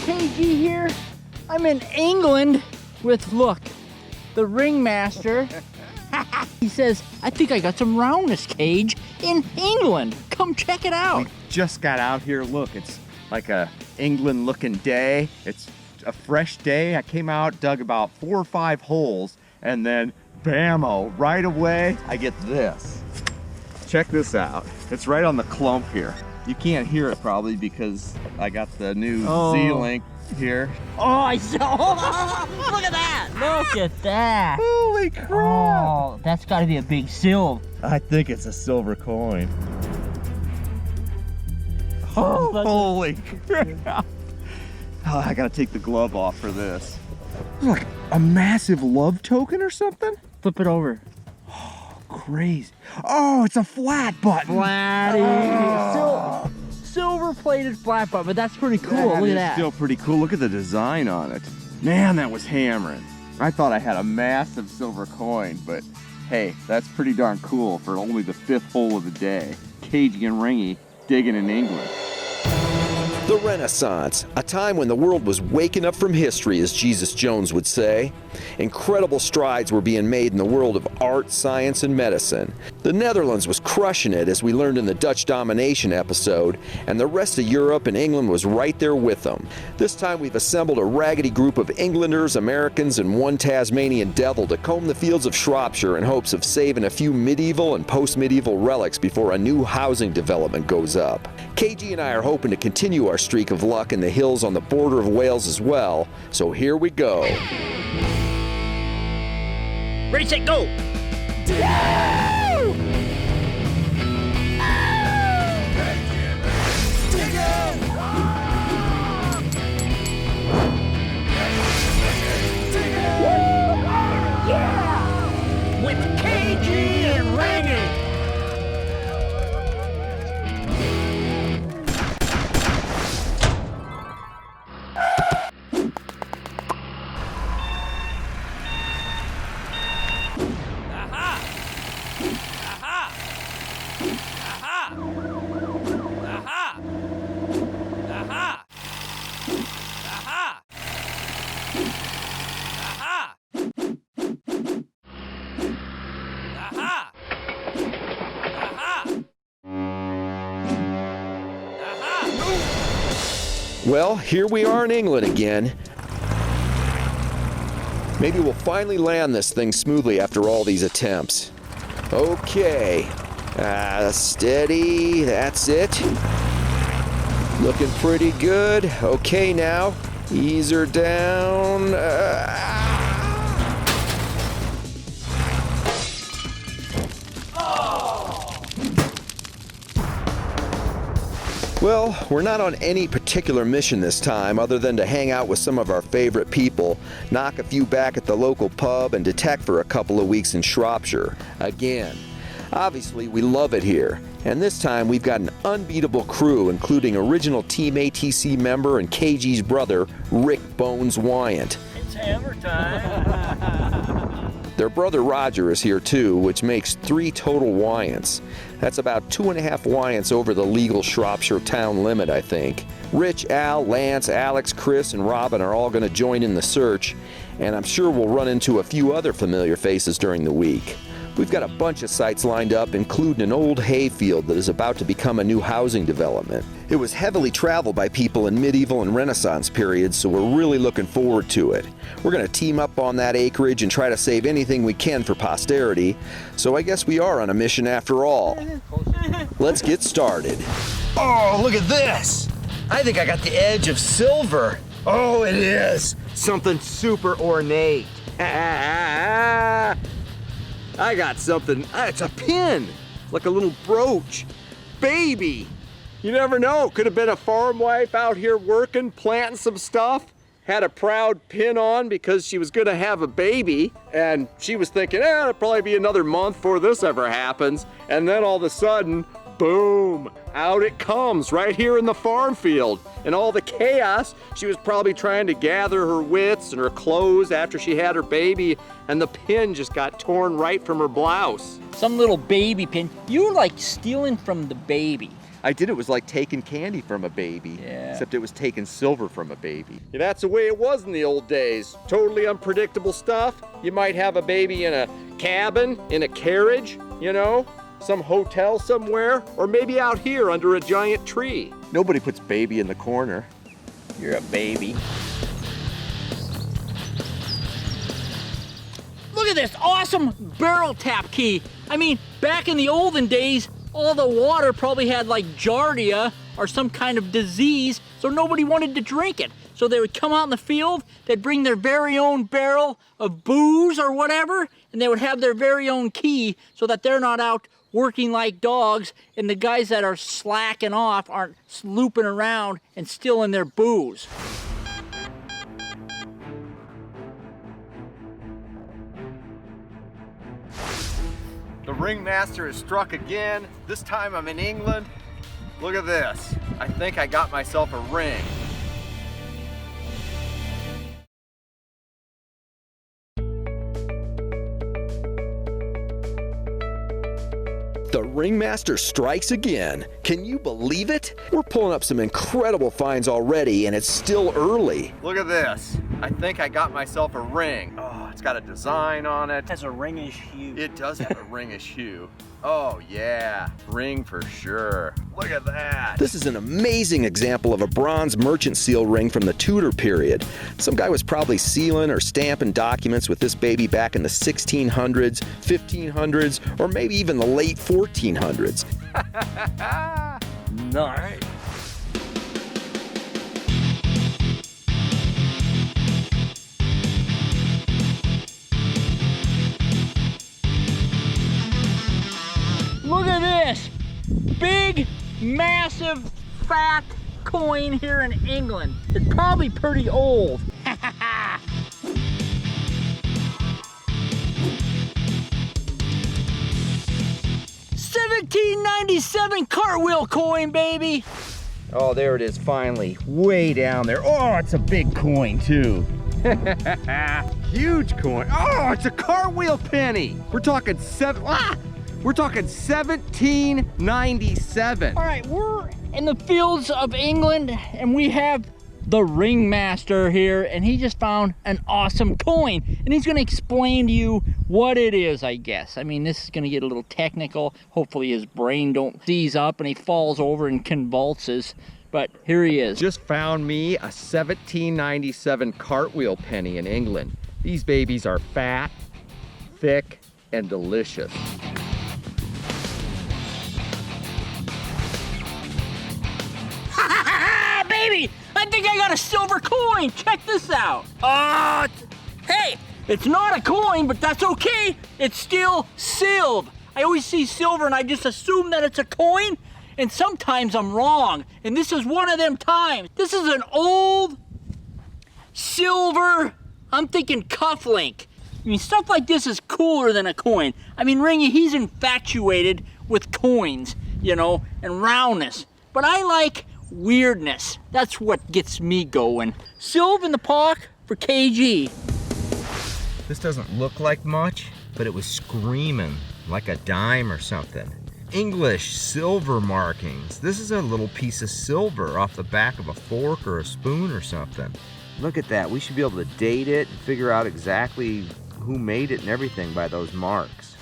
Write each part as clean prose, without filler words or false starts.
KG here. I'm in England with, look, the ringmaster. He says, I think I got some roundness, Cage, in England. Come check it out. We just got out here. Look, it's like a England looking day. It's a fresh day. I came out, dug about 4 or 5 holes, and then bammo, right away, I get this. Check this out. It's right on the clump here. You can't hear it probably because I got the new Z-Link here. Oh, I saw. Look at that. Look at that. Holy crap. Oh, that's got to be a big silver. I think it's a silver coin. Oh, holy crap. Oh, I gotta take the glove off for this. Like a massive love token or something? Flip it over. Oh, crazy. Oh, it's a flat button. Flatty. Oh. Silver-plated flat button, but that's pretty cool. Look at that. Still pretty cool. Look at the design on it. Man, that was hammering. I thought I had a massive silver coin, but hey, that's pretty darn cool for only the 5th hole of the day. KG and Ringy digging in England. The Renaissance, a time when the world was waking up from history, as Jesus Jones would say. Incredible strides were being made in the world of art, science, and medicine. The Netherlands was crushing it, as we learned in the Dutch domination episode, and the rest of Europe and England was right there with them. This time we've assembled a raggedy group of Englanders, Americans, and one Tasmanian devil to comb the fields of Shropshire in hopes of saving a few medieval and post-medieval relics before a new housing development goes up. KG and I are hoping to continue our streak of luck in the hills on the border of Wales as well, so here we go. Ready, set, go! Yeah! With KG and Ringy! Well, here we are in England again. Maybe we'll finally land this thing smoothly after all these attempts. Okay. Steady. That's it. Looking pretty good. Okay now. Ease her down. Well, we're not on any particular mission this time other than to hang out with some of our favorite people, knock a few back at the local pub, and detect for a couple of weeks in Shropshire. Again. Obviously, we love it here, and this time we've got an unbeatable crew, including original Team ATC member and KG's brother, Rick Bones Wyant. It's hammer time. Their brother Roger is here too, which makes 3 total Wyants. That's about 2.5 Wyants over the legal Shropshire town limit, I think. Rich, Al, Lance, Alex, Chris, and Robin are all going to join in the search, and I'm sure we'll run into a few other familiar faces during the week. We've got a bunch of sites lined up, including an old hayfield that is about to become a new housing development. It was heavily traveled by people in medieval and Renaissance periods, so we're really looking forward to it. We're going to team up on that acreage and try to save anything we can for posterity, so I guess we are on a mission after all. Let's get started. Oh, look at this. I think I got the edge of silver. Oh, it is. Something super ornate. I got something. It's a pin, like a little brooch. Baby. You never know. Could have been a farm wife out here working, planting some stuff. Had a proud pin on because she was gonna have a baby, and she was thinking, it'll probably be another month before this ever happens. And then all of a sudden, boom, out it comes right here in the farm field. In all the chaos, she was probably trying to gather her wits and her clothes after she had her baby, and the pin just got torn right from her blouse. Some little baby pin. You were like stealing from the baby. I did. It was like taking candy from a baby. Yeah. Except it was taking silver from a baby. Yeah, that's the way it was in the old days. Totally unpredictable stuff. You might have a baby in a cabin, in a carriage, you know, some hotel somewhere, or maybe out here under a giant tree. Nobody puts baby in the corner. You're a baby. Look at this awesome barrel tap key. I mean, back in the olden days, all the water probably had like giardia or some kind of disease, so nobody wanted to drink it. So they would come out in the field, they'd bring their very own barrel of booze or whatever, and they would have their very own key so that they're not out working like dogs, and the guys that are slacking off aren't slooping around and stealing their booze. The ringmaster has struck again. This time I'm in England. Look at this. I think I got myself a ring. The ringmaster strikes again. Can you believe it? We're pulling up some incredible finds already, and it's still early. Look at this. I think I got myself a ring. Oh, it's got a design on it. It has a ringish hue. It does have a ringish hue. Oh yeah, ring for sure. Look at that. This is an amazing example of a bronze merchant seal ring from the Tudor period. Some guy was probably sealing or stamping documents with this baby back in the 1600s, 1500s, or maybe even the late 1400s. Nice. Look at this big, massive, fat coin here in England. It's probably pretty old. 1797 cartwheel coin, baby. Oh, there it is finally, way down there. Oh, it's a big coin too. Huge coin. Oh, it's a cartwheel penny. We're talking 1797. All right, we're in the fields of England and we have the ringmaster here, and he just found an awesome coin, and he's gonna explain to you what it is, I guess. I mean, this is gonna get a little technical. Hopefully his brain don't seize up and he falls over and convulses, but here he is. Just found me a 1797 cartwheel penny in England. These babies are fat, thick, and delicious. Baby, I think I got a silver coin. Check this out. Hey, it's not a coin, but that's okay. It's still silver. I always see silver and I just assume that it's a coin, and sometimes I'm wrong. And this is one of them times. This is an old silver, I'm thinking cufflink. I mean, stuff like this is cooler than a coin. I mean, Ringy, he's infatuated with coins, you know, and roundness. But I like weirdness. That's what gets me going. Silv in the park for KG. This doesn't look like much, but it was screaming like a dime or something. English silver markings. This is a little piece of silver off the back of a fork or a spoon or something. Look at that. We should be able to date it and figure out exactly who made it and everything by those marks.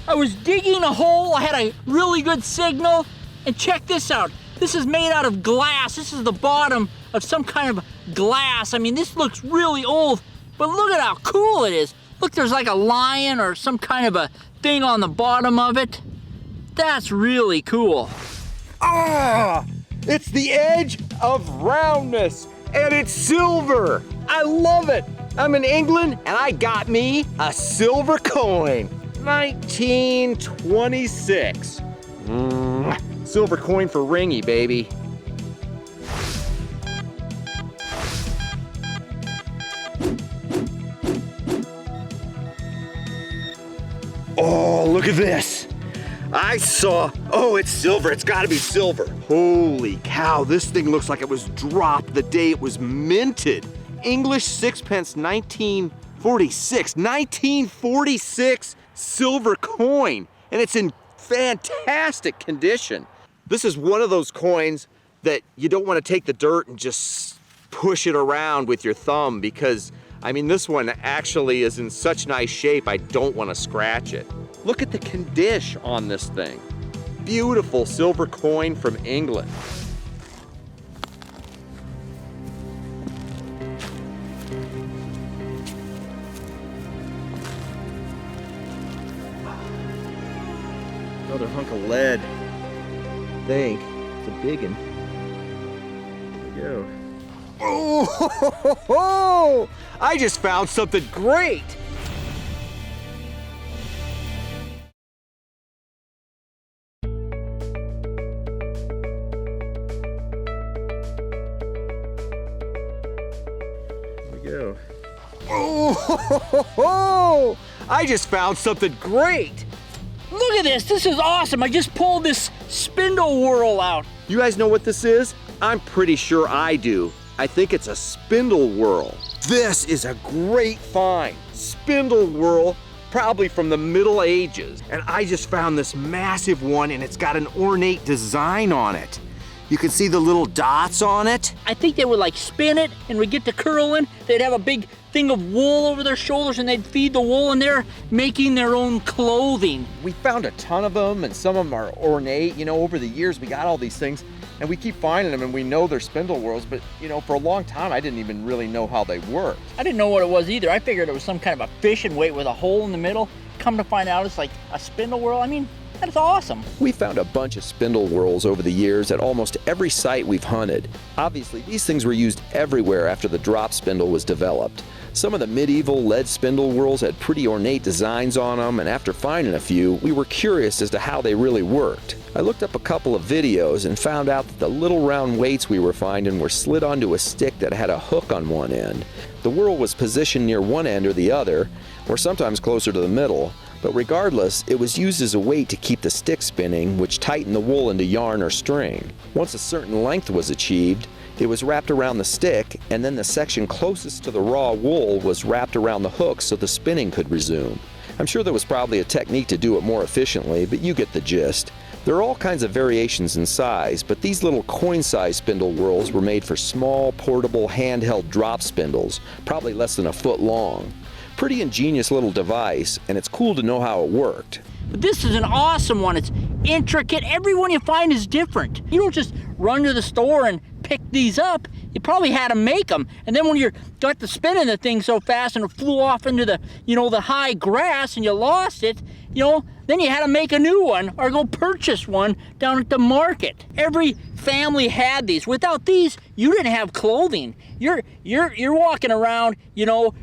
I was digging a hole. I had a really good signal, and check this out. This is made out of glass. This is the bottom of some kind of glass. I mean, this looks really old, but look at how cool it is. Look, there's like a lion or some kind of a thing on the bottom of it. That's really cool. Ah, it's the edge of roundness, and it's silver. I love it. I'm in England, and I got me a silver coin. 1926. Silver coin for Ringy, baby. Oh, look at this. I saw, oh, it's silver. It's gotta be silver. Holy cow, this thing looks like it was dropped the day it was minted. English sixpence, 1946. 1946 silver coin, and it's in fantastic condition. This is one of those coins that you don't want to take the dirt and just push it around with your thumb, because I mean, this one actually is in such nice shape, I don't want to scratch it. Look at the condition on this thing. Beautiful silver coin from England. Another hunk of lead. I think it's a big one. There we go. Oh, I just found something great. There we go. Oh, I just found something great. Look at this. This is awesome. I just pulled this spindle whorl out. You guys know what this is? I'm pretty sure I do. I think it's a spindle whorl. This is a great find. Spindle whorl, probably from the Middle Ages. And I just found this massive one, and it's got an ornate design on it. You can see the little dots on it. I think they would like spin it and we'd get to curling. They'd have a big thing of wool over their shoulders and they'd feed the wool, and they're making their own clothing. We found a ton of them, and some of them are ornate. You know, over the years we got all these things, and we keep finding them, and we know they're spindle whorls, but you know, for a long time I didn't even really know how they worked. I didn't know what it was either. I figured it was some kind of a fishing weight with a hole in the middle. Come to find out it's like a spindle whorl. I mean, that's awesome. We found a bunch of spindle whorls over the years at almost every site we've hunted. Obviously, these things were used everywhere after the drop spindle was developed. Some of the medieval lead spindle whorls had pretty ornate designs on them, and after finding a few, we were curious as to how they really worked. I looked up a couple of videos and found out that the little round weights we were finding were slid onto a stick that had a hook on one end. The whorl was positioned near one end or the other, or sometimes closer to the middle, but regardless, it was used as a weight to keep the stick spinning, which tightened the wool into yarn or string. Once a certain length was achieved, it was wrapped around the stick, and then the section closest to the raw wool was wrapped around the hook so the spinning could resume. I'm sure there was probably a technique to do it more efficiently, but you get the gist. There are all kinds of variations in size, but these little coin-sized spindle whorls were made for small, portable, handheld drop spindles, probably less than a foot long. Pretty ingenious little device, and it's cool to know how it worked. But this is an awesome one. It's intricate. Every one you find is different. You don't just run to the store and pick these up. You probably had to make them. And then when you got to spinning the thing so fast and it flew off into the, the high grass and you lost it, then you had to make a new one or go purchase one down at the market. Every family had these. Without these, you didn't have clothing. You're walking around,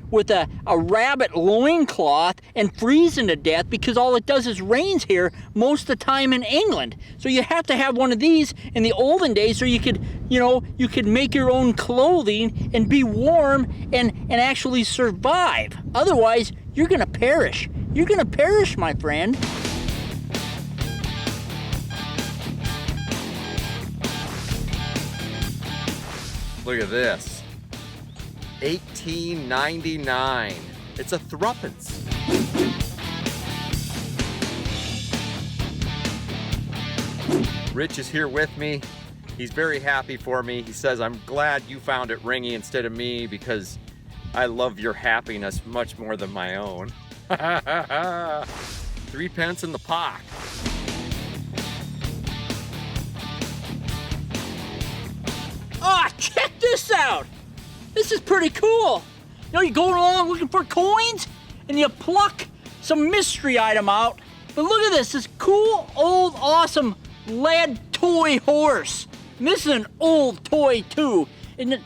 with a rabbit loincloth and freezing to death because all it does is rains here most of the time in England. So you have to have one of these in the olden days so you could, you could make your own clothing and be warm and actually survive. Otherwise, you're gonna perish. You're gonna perish, my friend. Look at this. 1899. It's a thruppence. Rich is here with me. He's very happy for me. He says, I'm glad you found it ringy instead of me because I love your happiness much more than my own. 3 pence in the pock. Ah, check this out. This is pretty cool. You're going along looking for coins and you pluck some mystery item out. But look at this cool, old, awesome lead toy horse. And this is an old toy too. And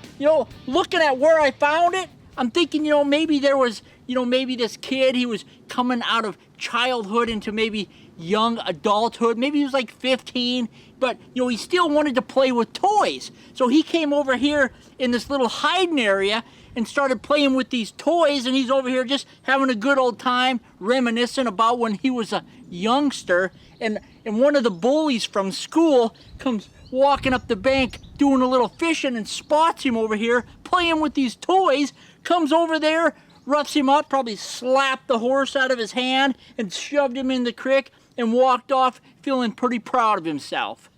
looking at where I found it, I'm thinking, maybe there was, maybe this kid, he was coming out of childhood into maybe young adulthood. Maybe he was like 15, but he still wanted to play with toys. So he came over here in this little hiding area and started playing with these toys, and he's over here just having a good old time, reminiscing about when he was a youngster. And one of the bullies from school comes walking up the bank doing a little fishing and spots him over here playing with these toys, comes over there, roughs him up, probably slapped the horse out of his hand and shoved him in the creek and walked off feeling pretty proud of himself.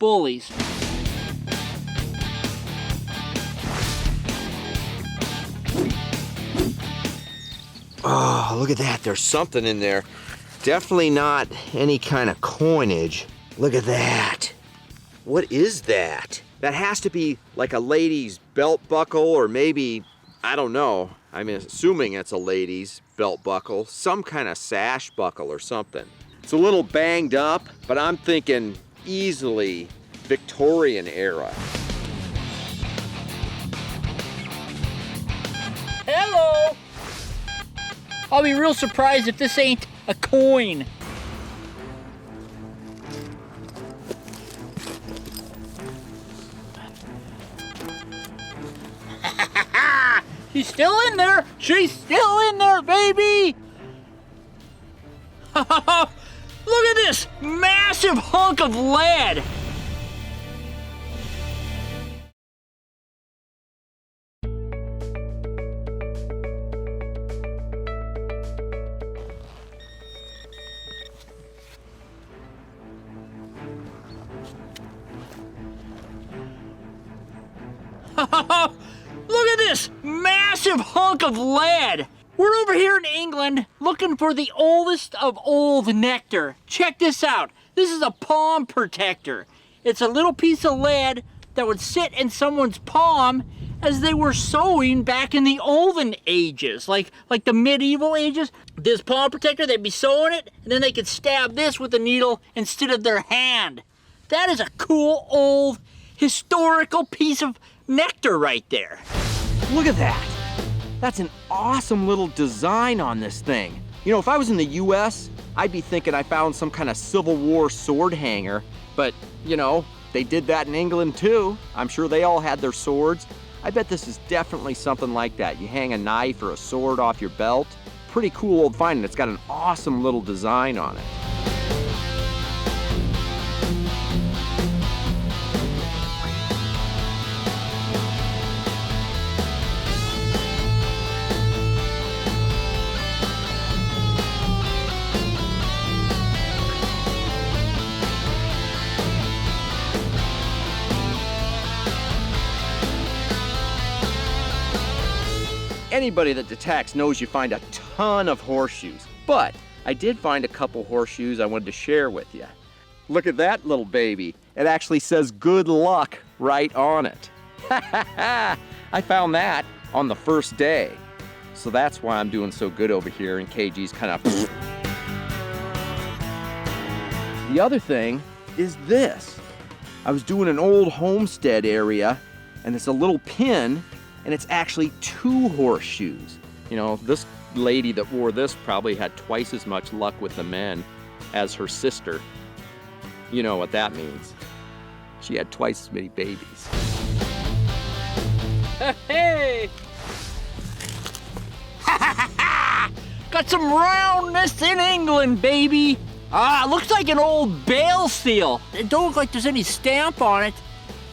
bullies. Oh, look at that. There's something in there. Definitely not any kind of coinage. Look at that. What is that? That has to be like a lady's belt buckle, or maybe, I don't know. I'm assuming it's a lady's belt buckle. Some kind of sash buckle or something. It's a little banged up, but I'm thinking easily Victorian era. Hello! I'll be real surprised if this ain't a coin. She's still in there! She's still in there, baby! Look at this massive hunk of lead! Look at this massive hunk of lead. We're over here in England looking for the oldest of old nectar. Check this out. This is a palm protector. It's a little piece of lead that would sit in someone's palm as they were sewing back in the olden ages, like the medieval ages. This palm protector, they'd be sewing it, and then they could stab this with a needle instead of their hand. That is a cool old historical piece of nectar right there. Look at that. That's an awesome little design on this thing. You know, if I was in the US, I'd be thinking I found some kind of Civil War sword hanger, but you know, they did that in England too. I'm sure they all had their swords. I bet this is definitely something like that. You hang a knife or a sword off your belt. Pretty cool old find, and it's got an awesome little design on it. Anybody that detects knows you find a ton of horseshoes, but I did find a couple horseshoes I wanted to share with you. Look at that little baby. It actually says good luck right on it. I found that on the first day. So that's why I'm doing so good over here, and KG's kind of... The other thing is this. I was doing an old homestead area, and it's a little pin, and it's actually 2 horseshoes. You know, this lady that wore this probably had twice as much luck with the men as her sister. You know what that means. She had twice as many babies. Hey! Got some roundness in England, baby! Ah, looks like an old bale seal. It don't look like there's any stamp on it,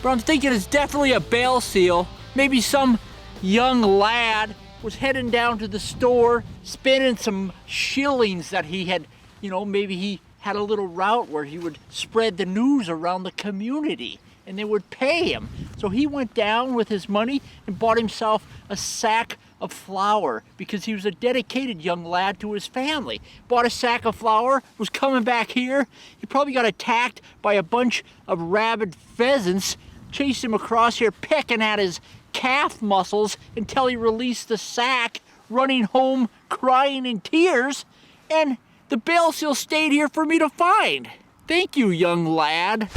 but I'm thinking it's definitely a bale seal. Maybe some young lad was heading down to the store, spending some shillings that he had, you know, maybe he had a little route where he would spread the news around the community and they would pay him. So he went down with his money and bought himself a sack of flour because he was a dedicated young lad to his family. Bought a sack of flour, was coming back here. He probably got attacked by a bunch of rabid pheasants, chased him across here, pecking at his calf muscles until he released the sack, running home crying in tears, and the bale seal stayed here for me to find. Thank you, young lad.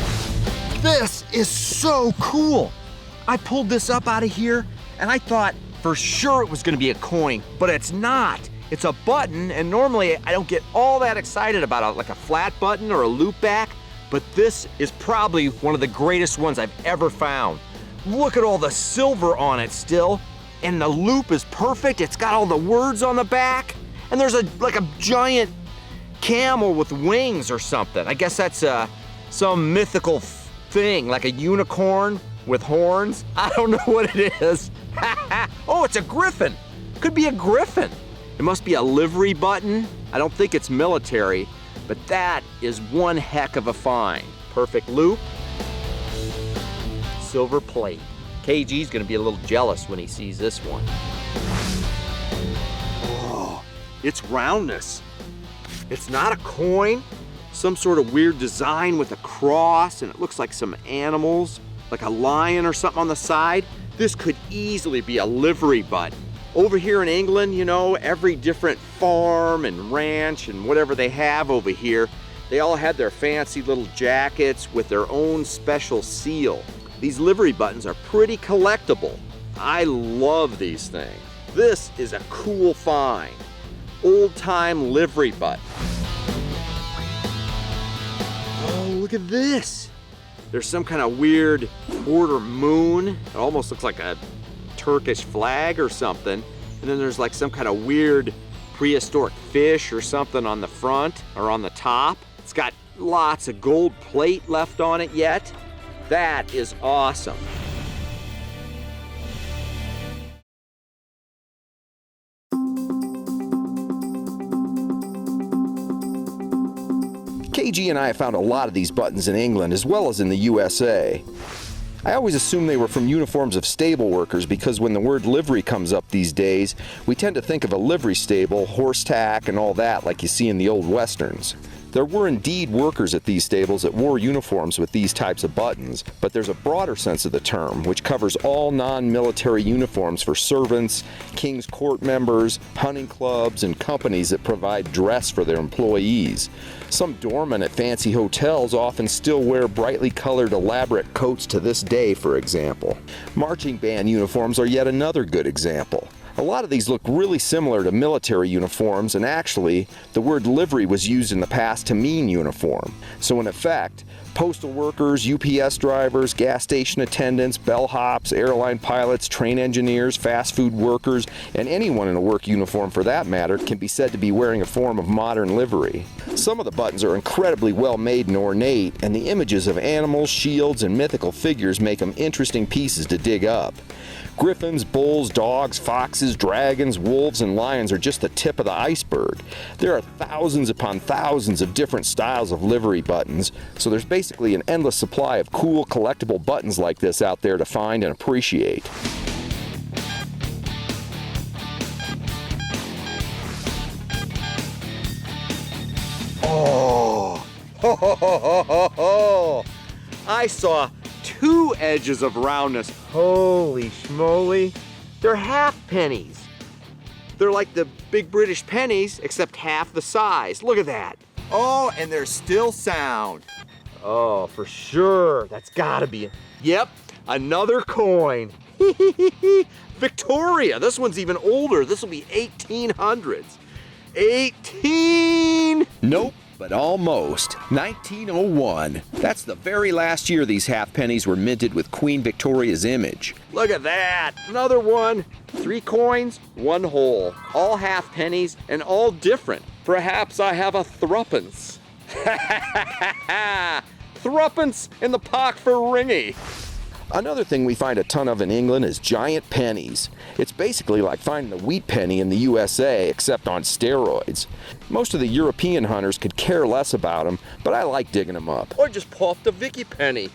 This is so cool. I pulled this up out of here, and I thought for sure it was gonna be a coin, but it's not. It's a button, and normally I don't get all that excited about like a flat button or a loop back, but this is probably one of the greatest ones I've ever found. Look at all the silver on it still, and the loop is perfect. It's got all the words on the back, and there's like a giant camel with wings or something. I guess that's some mythical thing, like a unicorn with horns. I don't know what it is. Oh, it's a griffin. Could be a griffin. It must be a livery button. I don't think it's military, but that is one heck of a find. Perfect loop. silver plate. KG's gonna be a little jealous when he sees this one. Oh, it's roundness. It's not a coin, some sort of weird design with a cross, and it looks like some animals, like a lion or something on the side. This could easily be a livery button. Over here in England, you know, every different farm and ranch and whatever they have over here, they all had their fancy little jackets with their own special seal. These livery buttons are pretty collectible. I love these things. This is a cool find. Old-time livery button. Oh, look at this. There's some kind of weird quarter moon. It almost looks like a Turkish flag or something. And then there's like some kind of weird prehistoric fish or something on the front or on the top. It's got lots of gold plate left on it yet. That is awesome. KG and I have found a lot of these buttons in England as well as in the USA. I always assume they were from uniforms of stable workers because when the word livery comes up these days, we tend to think of a livery stable, horse tack, and all that like you see in the old westerns. There were indeed workers at these stables that wore uniforms with these types of buttons, but there's a broader sense of the term, which covers all non-military uniforms for servants, king's court members, hunting clubs, and companies that provide dress for their employees. Some doormen at fancy hotels often still wear brightly colored elaborate coats to this day, for example. Marching band uniforms are yet another good example. A lot of these look really similar to military uniforms, and actually, the word livery was used in the past to mean uniform. So in effect, postal workers, UPS drivers, gas station attendants, bellhops, airline pilots, train engineers, fast food workers, and anyone in a work uniform for that matter can be said to be wearing a form of modern livery. Some of the buttons are incredibly well made and ornate, and the images of animals, shields, and mythical figures make them interesting pieces to dig up. Griffins, bulls, dogs, foxes, dragons, wolves, and lions are just the tip of the iceberg. There are thousands upon thousands of different styles of livery buttons, so there's basically an endless supply of cool collectible buttons like this out there to find and appreciate. Oh, ho, ho, ho, ho, ho, ho. I saw two edges of roundness. Holy schmoly. They're half pennies. They're like the big British pennies, except half the size. Look at that. Oh, and they're still sound. Oh, for sure. That's gotta be it. Yep, another coin. Victoria. This one's even older. This will be 1800s. 18! Nope, but almost. 1901. That's the very last year these half pennies were minted with Queen Victoria's image. Look at that, another one. 3 coins, 1 whole. All half pennies and all different. Perhaps I have a thruppence. Thruppence in the pock for Ringy. Another thing we find a ton of in England is giant pennies. It's basically like finding a wheat penny in the USA, except on steroids. Most of the European hunters could care less about them, but I like digging them up. Or just popped a Vicky penny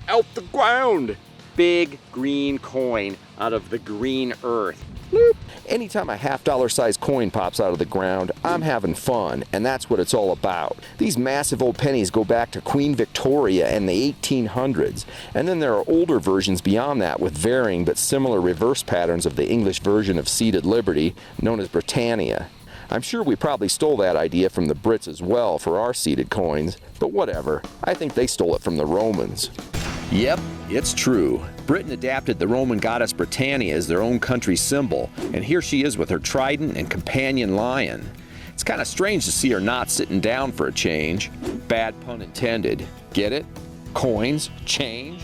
out the ground. Big green coin out of the green earth. Bloop. Anytime a $half size coin pops out of the ground, I'm having fun, and that's what it's all about. These massive old pennies go back to Queen Victoria and the 1800s, and then there are older versions beyond that with varying but similar reverse patterns of the English version of seated liberty, known as Britannia. I'm sure we probably stole that idea from the Brits as well for our seated coins, but whatever. I think they stole it from the Romans. Yep, it's true. Britain adapted the Roman goddess Britannia as their own country's symbol, and here she is with her trident and companion lion. It's kind of strange to see her not sitting down for a change. Bad pun intended. Get it? Coins? Change?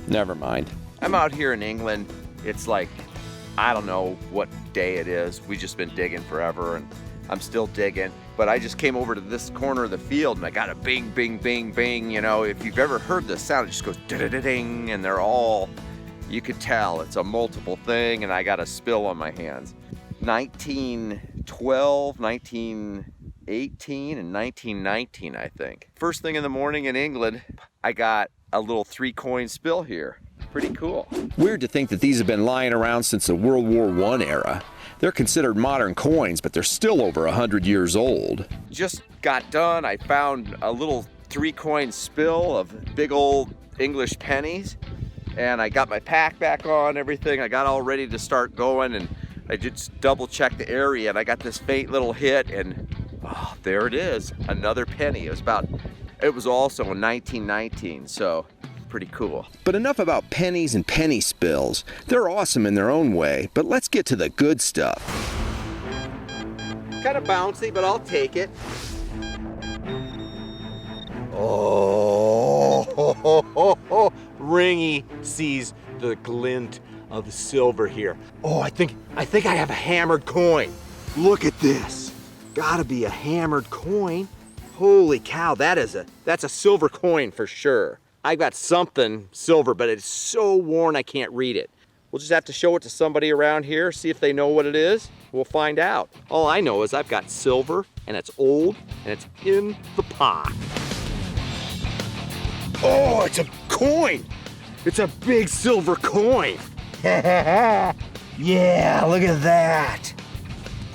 Never mind. I'm out here in England. It's like, I don't know what day it is. We've just been digging forever, and I'm still digging. But I just came over to this corner of the field, and I got a bing, bing, bing, bing. You know, if you've ever heard this sound, it just goes da-da-da-ding, and they're all, you could tell it's a multiple thing, and I got a spill on my hands. 1912, 1918, and 1919, I think. First thing in the morning in England, I got a little 3-coin spill here. Pretty cool. Weird to think that these have been lying around since the World War I era. They're considered modern coins, but they're still over 100 years old. Just got done. I found a little 3-coin spill of big old English pennies, and I got my pack back on, everything. I got all ready to start going, and I just double checked the area, and I got this faint little hit, and oh, there it is, another penny. It was also in 1919, so pretty cool. But enough about pennies and penny spills. They're awesome in their own way, but let's get to the good stuff. Kind of bouncy, but I'll take it. Oh, Ringy sees the glint of the silver here. Oh, I think I have a hammered coin. Look at this. Gotta be a hammered coin. Holy cow, that's a silver coin for sure. I got something silver, but it's so worn I can't read it. We'll just have to show it to somebody around here, see if they know what it is. We'll find out. All I know is I've got silver, and it's old, and it's in the pot. Oh, it's a coin. It's a big silver coin. Yeah, look at that.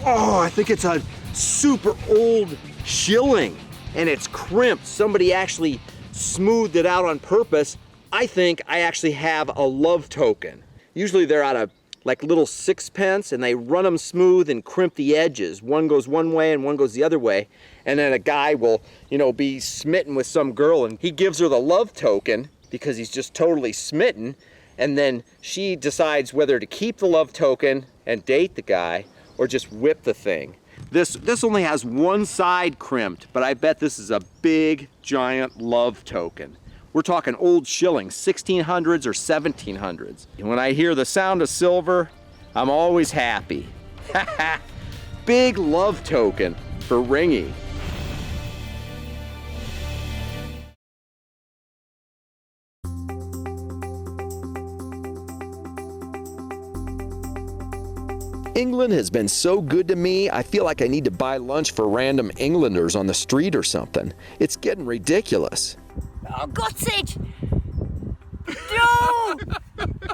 Oh, I think it's a super old shilling, and it's crimped. Somebody actually smoothed it out on purpose. I think I actually have a love token. Usually they're out of like little 6pence, and they run them smooth and crimp the edges. One goes one way and one goes the other way. And then a guy will, be smitten with some girl, and he gives her the love token because he's just totally smitten. And then she decides whether to keep the love token and date the guy or just whip the thing. This only has one side crimped, but I bet this is a big, giant love token. We're talking old shillings, 1600s or 1700s. And when I hear the sound of silver, I'm always happy. Big love token for Ringy. England has been so good to me, I feel like I need to buy lunch for random Englanders on the street or something. It's getting ridiculous. Oh, got it!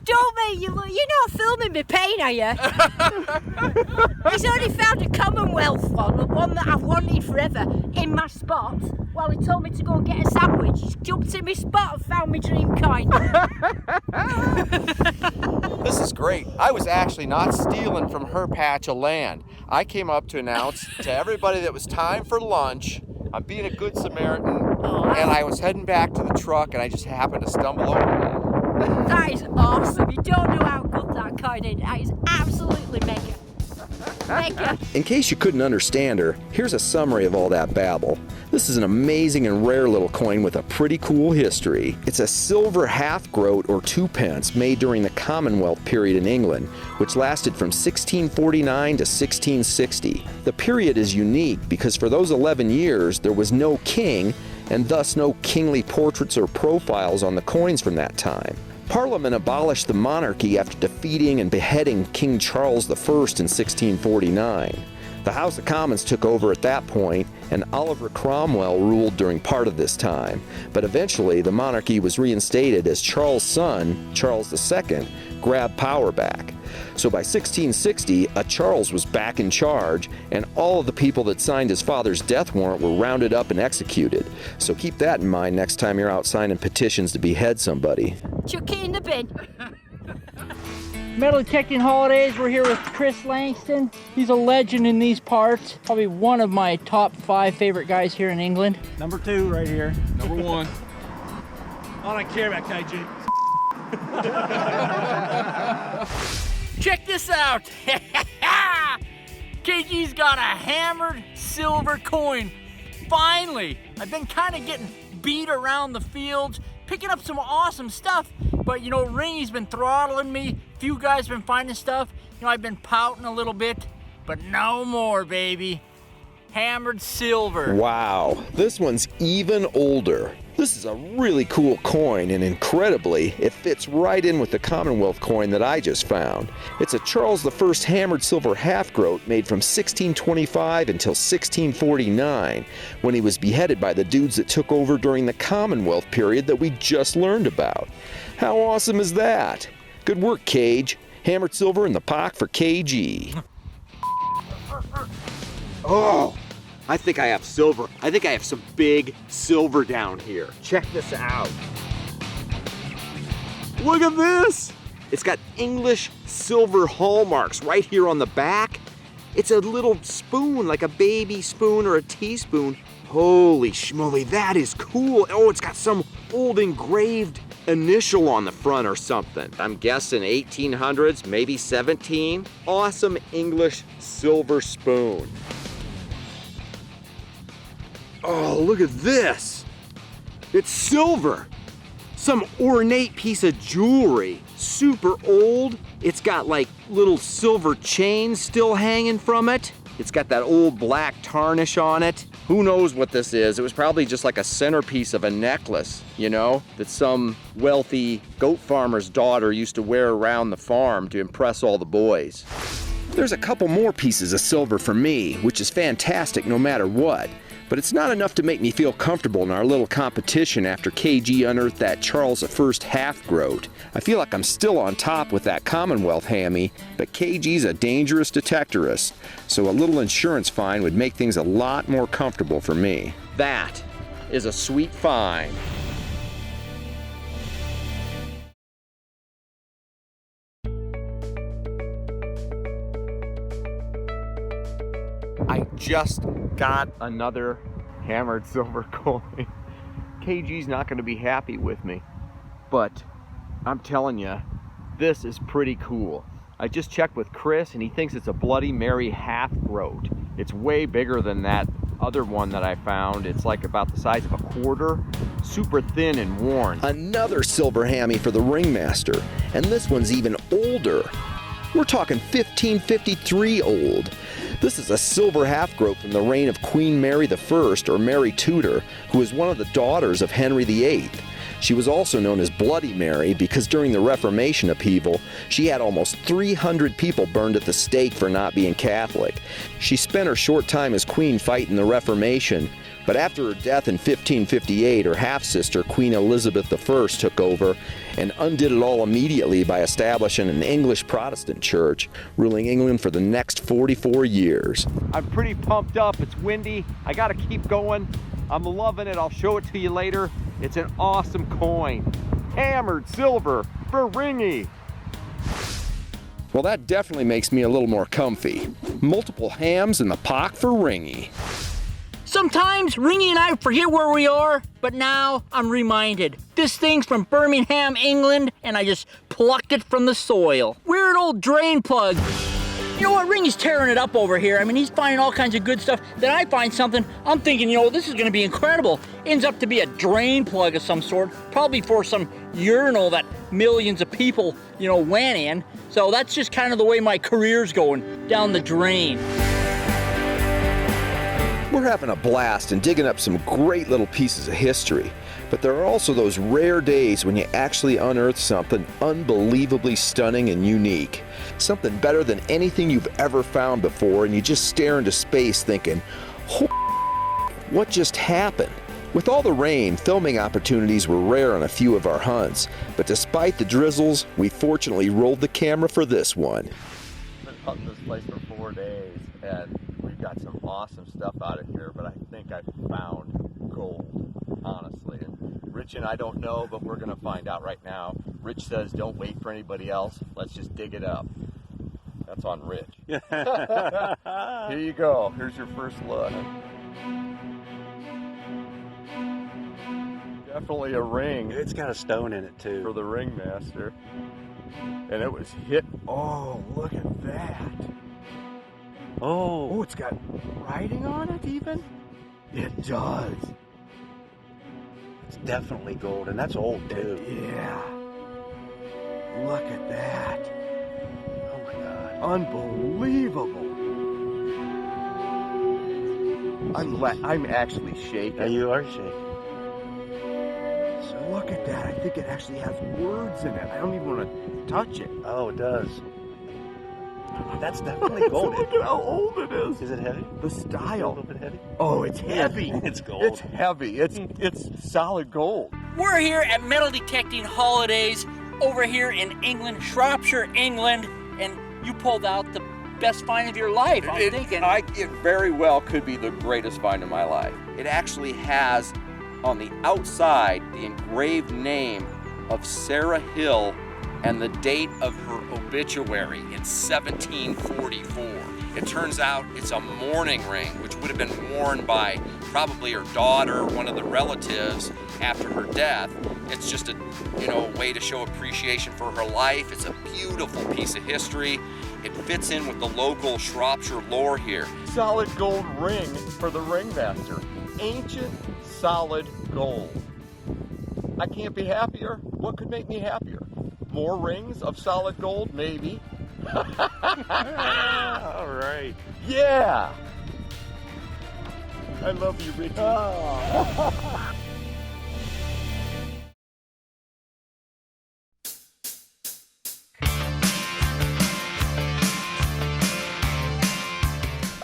Don't mate, you're not filming me pain, are you? He's only found a Commonwealth one that I've wanted forever, in my spot. Well, he told me to go and get a sandwich. He's jumped in my spot and found my dream coin. This is great. I was actually not stealing from her patch of land. I came up to announce to everybody that it was time for lunch. I'm being a good Samaritan, and I was heading back to the truck, and I just happened to stumble over one. That is awesome. You don't know how good that coin is. That is absolutely mega. Mega. In case you couldn't understand her, here's a summary of all that babble. This is an amazing and rare little coin with a pretty cool history. It's a silver half-groat or 2 pence made during the Commonwealth period in England, which lasted from 1649 to 1660. The period is unique because for those 11 years there was no king, and thus no kingly portraits or profiles on the coins from that time. Parliament abolished the monarchy after defeating and beheading King Charles I in 1649. The House of Commons took over at that point, and Oliver Cromwell ruled during part of this time. But eventually, the monarchy was reinstated as Charles' son, Charles II, grabbed power back. So by 1660, a Charles was back in charge, and all of the people that signed his father's death warrant were rounded up and executed. So keep that in mind next time you're out signing petitions to behead somebody. Chuck it in the bin. Metal Detecting Holidays, we're here with Chris Langston. He's a legend in these parts. Probably one of my top 5 favorite guys here in England. Number 2 right here. Number 1. I don't care about KG. Check this out. KG's got a hammered silver coin. Finally, I've been kind of getting beat around the fields, picking up some awesome stuff, but Ringy's been throttling me. Few guys been finding stuff. I've been pouting a little bit, but no more, baby. Hammered silver. Wow, this one's even older. This is a really cool coin, and incredibly, it fits right in with the Commonwealth coin that I just found. It's a Charles I hammered silver half-groat made from 1625 until 1649, when he was beheaded by the dudes that took over during the Commonwealth period that we just learned about. How awesome is that? Good work, Cage. Hammered silver in the pock for KG. Oh, I think I have silver. I think I have some big silver down here. Check this out. Look at this. It's got English silver hallmarks right here on the back. It's a little spoon, like a baby spoon or a teaspoon. Holy schmoly, that is cool. Oh, it's got some old engraved initial on the front or something. I'm guessing 1800s, maybe 17. Awesome English silver spoon. Oh, look at this. It's silver. Some ornate piece of jewelry. Super old. It's got like little silver chains still hanging from it. It's got that old black tarnish on it. Who knows what this is? It was probably just like a centerpiece of a necklace, you know, that some wealthy goat farmer's daughter used to wear around the farm to impress all the boys. There's a couple more pieces of silver for me, which is fantastic no matter what. But it's not enough to make me feel comfortable in our little competition after KG unearthed that Charles I half-groat. I feel like I'm still on top with that Commonwealth hammy, but KG's a dangerous detectorist, so a little insurance fine would make things a lot more comfortable for me. That is a sweet find. I just got another hammered silver coin. KG's not going to be happy with me, but I'm telling you, this is pretty cool. I just checked with Chris and he thinks it's a Bloody Mary half-groat. It's way bigger than that other one that I found. It's like about the size of a quarter, super thin and worn. Another silver hammy for the ringmaster, and this one's even older. We're talking 1553 old. This is a silver half-groat from the reign of Queen Mary I, or Mary Tudor, who is one of the daughters of Henry VIII. She was also known as Bloody Mary because during the Reformation upheaval, she had almost 300 people burned at the stake for not being Catholic. She spent her short time as queen fighting the Reformation, but after her death in 1558, her half-sister, Queen Elizabeth I, took over and undid it all immediately by establishing an English Protestant church, ruling England for the next 44 years. I'm pretty pumped up. It's windy. I gotta keep going. I'm loving it. I'll show it to you later. It's an awesome coin. Hammered silver for Ringy. Well, that definitely makes me a little more comfy. Multiple hams in the pock for Ringy. Sometimes Ringy and I forget where we are, but now I'm reminded. This thing's from Birmingham, England, and I just plucked it from the soil. Weird old drain plug. You know what, Ringy's tearing it up over here. I mean, he's finding all kinds of good stuff. Then I find something, I'm thinking, you know, this is gonna be incredible. Ends up to be a drain plug of some sort, probably for some urinal that millions of people, you know, went in. So that's just kind of the way my career's going, down the drain. We're having a blast and digging up some great little pieces of history, but there are also those rare days when you actually unearth something unbelievably stunning and unique. Something better than anything you've ever found before, and you just stare into space thinking, what just happened? With all the rain, filming opportunities were rare on a few of our hunts, but despite the drizzles, we fortunately rolled the camera for this one. I've been hunting this place for 4 days, and we've got some awesome stuff out of here, but I think I've found gold, honestly. And Rich and I don't know, but we're gonna find out right now. Rich says don't wait for anybody else, let's just dig it up. That's on Rich. Here you go, here's your first look. Definitely a ring. It's got a stone in it too. For the ringmaster. And it was hit. Oh, look at that. Oh, it's got writing on it even? It does. It's definitely gold, and that's old too. Yeah. Look at that. Oh my God. Unbelievable. I'm actually shaking. Yeah, you are shaking. think it actually has words in it. I don't even want to touch it. Oh, it does. That's definitely gold. Look at how old it is. Is it heavy? The A style. little bit heavy? Oh, it's heavy. It's gold. It's heavy. It's solid gold. We're here at Metal Detecting Holidays over here in England, Shropshire, England, and you pulled out the best find of your life. I'm thinking. It very well could be the greatest find of my life. It actually has on the outside the engraved name of Sarah Hill and the date of her obituary in 1744. It turns out it's a mourning ring, which would have been worn by probably her daughter or one of the relatives after her death. It's just a way to show appreciation for her life. It's a beautiful piece of history. It fits in with the local Shropshire lore here. Solid gold ring for the ringmaster. Ancient solid gold. I can't be happier. What could make me happier? More rings of solid gold, maybe. All right. Yeah. I love you, Richie.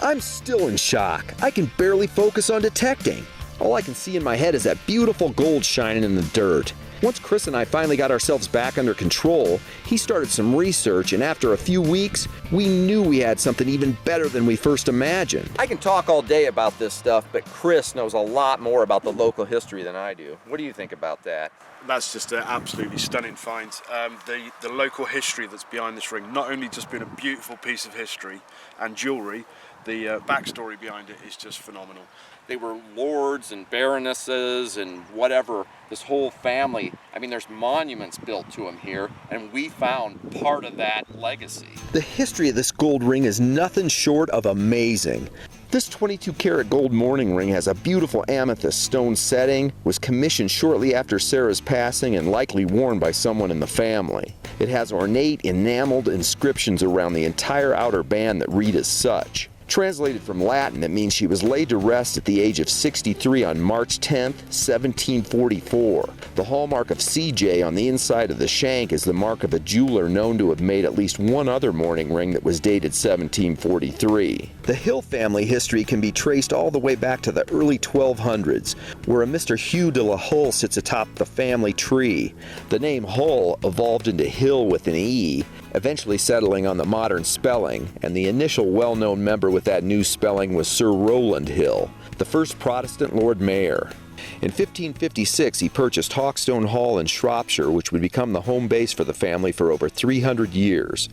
I'm still in shock. I can barely focus on detecting. All I can see in my head is that beautiful gold shining in the dirt. Once Chris and I finally got ourselves back under control, he started some research, and after a few weeks, we knew we had something even better than we first imagined. I can talk all day about this stuff, but Chris knows a lot more about the local history than I do. What do you think about that? That's just an absolutely stunning find. The local history that's behind this ring, not only just been a beautiful piece of history and jewellery, the backstory behind it is just phenomenal. They were lords and baronesses and whatever, this whole family. I mean, there's monuments built to them here, and we found part of that legacy. The history of this gold ring is nothing short of amazing. This 22-karat gold mourning ring has a beautiful amethyst stone setting, was commissioned shortly after Sarah's passing and likely worn by someone in the family. It has ornate enameled inscriptions around the entire outer band that read as such. Translated from Latin, it means she was laid to rest at the age of 63 on March 10, 1744. The hallmark of CJ on the inside of the shank is the mark of a jeweler known to have made at least one other mourning ring that was dated 1743. The Hill family history can be traced all the way back to the early 1200s, where a Mr. Hugh de la Hull sits atop the family tree. The name Hull evolved into Hill with an E, eventually settling on the modern spelling, and the initial well-known member with that new spelling was Sir Rowland Hill, the first Protestant Lord Mayor. In 1556, he purchased Hawkstone Hall in Shropshire, which would become the home base for the family for over 300 years.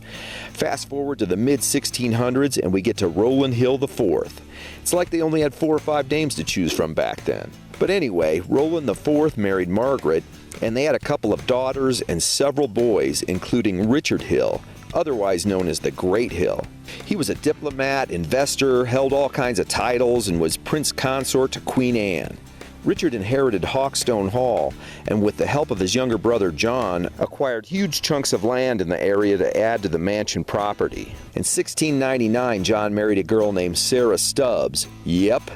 Fast forward to the mid-1600s, and we get to Rowland Hill IV. It's like they only had 4 or 5 names to choose from back then. But anyway, Rowland IV married Margaret, and they had a couple of daughters and several boys, including Richard Hill, otherwise known as the Great Hill. He was a diplomat, investor, held all kinds of titles, and was prince consort to Queen Anne. Richard inherited Hawkstone Hall, and with the help of his younger brother John, acquired huge chunks of land in the area to add to the mansion property. In 1699, John married a girl named Sarah Stubbs. Yep,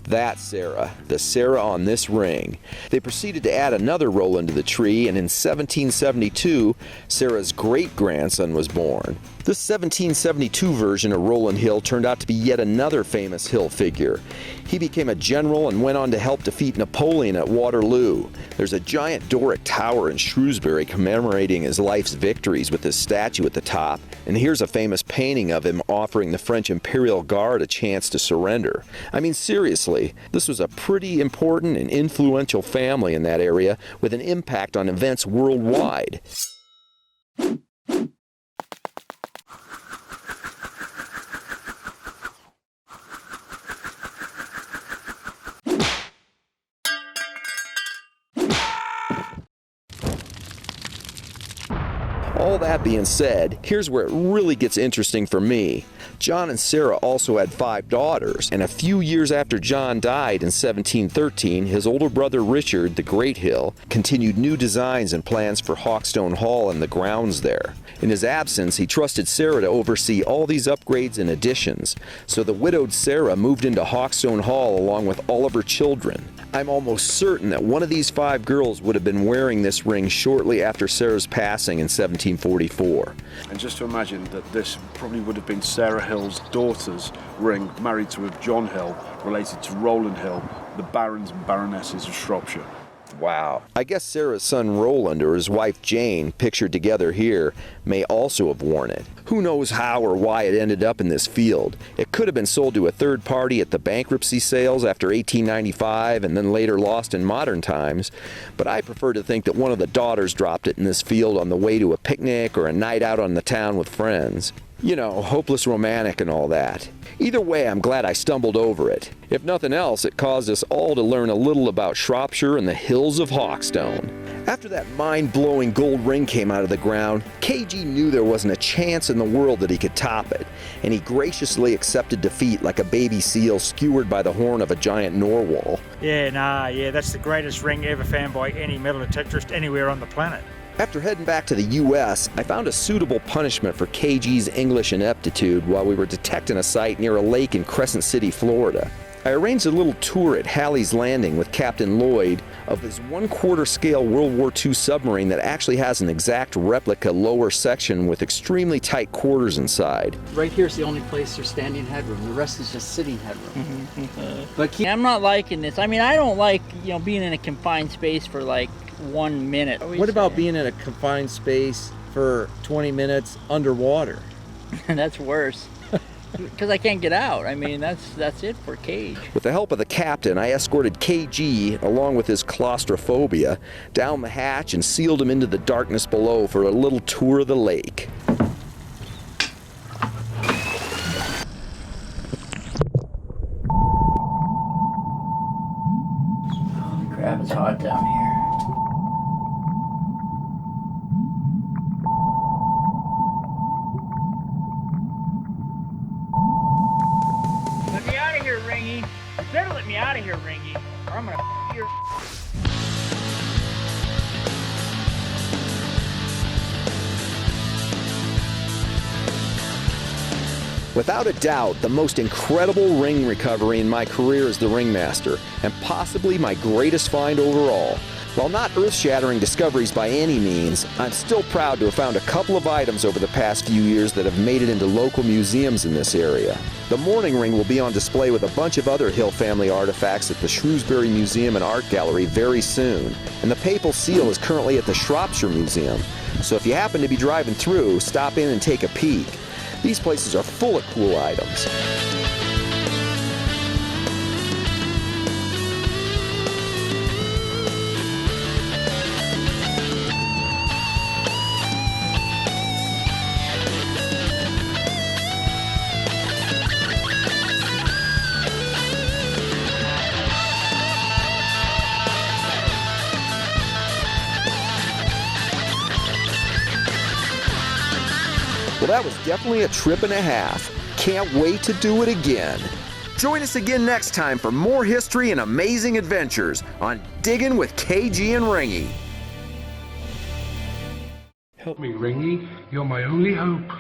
that Sarah, the Sarah on this ring. They proceeded to add another Rowland to the tree, and in 1772, Sarah's great-grandson was born. This 1772 version of Rowland Hill turned out to be yet another famous Hill figure. He became a general and went on to help defeat Napoleon at Waterloo. There's a giant Doric tower in Shrewsbury commemorating his life's victories with his statue at the top, and here's a famous painting of him offering the French Imperial Guard a chance to surrender. I mean, seriously, this was a pretty important and influential family in that area with an impact on events worldwide. All that being said, here's where it really gets interesting for me. John and Sarah also had 5 daughters, and a few years after John died in 1713, his older brother Richard, the Great Hill, continued new designs and plans for Hawkstone Hall and the grounds there. In his absence, he trusted Sarah to oversee all these upgrades and additions, so the widowed Sarah moved into Hawkstone Hall along with all of her children. I'm almost certain that one of these 5 girls would have been wearing this ring shortly after Sarah's passing in 1744. And just to imagine that this probably would have been Sarah Hill's daughter's ring, married to a John Hill, related to Roland Hill, the barons and baronesses of Shropshire. Wow. I guess Sarah's son Roland or his wife Jane, pictured together here, may also have worn it. Who knows how or why it ended up in this field. It could have been sold to a third party at the bankruptcy sales after 1895 and then later lost in modern times, but I prefer to think that one of the daughters dropped it in this field on the way to a picnic or a night out on the town with friends. You know, hopeless romantic and all that. Either way, I'm glad I stumbled over it. If nothing else, it caused us all to learn a little about Shropshire and the hills of Hawkstone. After that mind-blowing gold ring came out of the ground, KG knew there wasn't a chance in the world that he could top it, and he graciously accepted defeat like a baby seal skewered by the horn of a giant narwhal. Yeah, that's the greatest ring ever found by any metal detectorist anywhere on the planet. After heading back to the U.S., I found a suitable punishment for KG's English ineptitude while we were detecting a site near a lake in Crescent City, Florida. I arranged a little tour at Halley's Landing with Captain Lloyd of his 1/4 scale World War II submarine that actually has an exact replica lower section with extremely tight quarters inside. Right here's the only place there's standing headroom. The rest is just sitting headroom. But I'm not liking this. I mean, I don't like, being in a confined space for like 1 minute. What about being in a confined space for 20 minutes underwater? That's worse. Because I can't get out. I mean, that's it for Cage. With the help of the captain, I escorted KG, along with his claustrophobia, down the hatch and sealed him into the darkness below for a little tour of the lake. Holy crap, it's hot down here. Let me out of here, Ringy. You better let me out of here, Ringy, or I'm gonna f your... Without a doubt, the most incredible ring recovery in my career as the ringmaster, and possibly my greatest find overall. While not earth-shattering discoveries by any means, I'm still proud to have found a couple of items over the past few years that have made it into local museums in this area. The mourning ring will be on display with a bunch of other Hill family artifacts at the Shrewsbury Museum and Art Gallery very soon, and the papal seal is currently at the Shropshire Museum, so if you happen to be driving through, stop in and take a peek. These places are full of cool items. Well, that was definitely a trip and a half. Can't wait to do it again. Join us again next time for more history and amazing adventures on Diggin' with KG and Ringy. Help me, Ringy. You're my only hope.